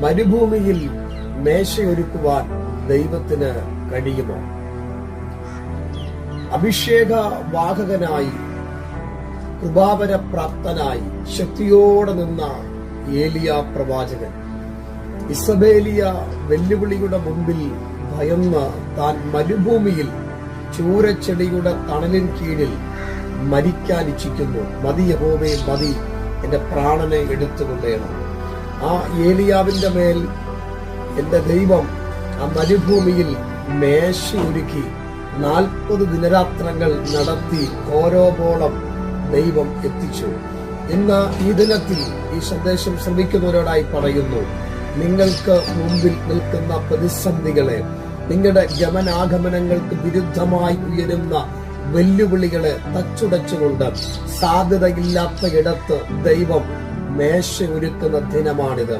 മരുഭൂമിയിൽ മേശയൊരുക്കുവാൻ ദൈവത്തിന് കഴിയുമോ? അഭിഷേക വാഹകനായി കൃപാവരപ്രാപ്തനായി ശക്തിയോടെ നിന്ന ഏലിയ പ്രവാചകൻ ഇസബേലിയ വെല്ലുവിളിയുടെ മുമ്പിൽ ഭയന്ന് താൻ മരുഭൂമിയിൽ ചൂരച്ചെടിയുടെ തണലിൻ കീഴിൽ മരിക്കാൻ ഇച്ഛിക്കുന്നു. മതി യഹോവേ മതി, എന്റെ പ്രാണനെ എടുത്തുകൊള്ളേണം. ആ ഏലിയാവിന്റെ മേൽ എന്റെ ദൈവം ആ മരുഭൂമിയിൽ മേശയൊരുക്കി 40 ദിനരാത്രങ്ങൾ നടത്തി ഓരോബോളം ദൈവം എത്തിച്ചു. ഇന്ന് ഈ ദിനത്തിൽ ഈ സന്ദേശം ശ്രമിക്കുന്നവരോടായി പറയുന്നു, നിങ്ങൾക്ക് മുമ്പിൽ നിൽക്കുന്ന പ്രതിസന്ധികളെ, നിങ്ങളുടെ ഗമനാഗമനങ്ങൾക്ക് വിരുദ്ധമായി ഉയരുന്ന വെല്ലുവിളികളെ തച്ചുടച്ചുകൊണ്ട് സാധ്യതയില്ലാത്ത ഇടത്ത് ദൈവം മേശ ഒരുക്കുന്ന ദിനമാണിത്.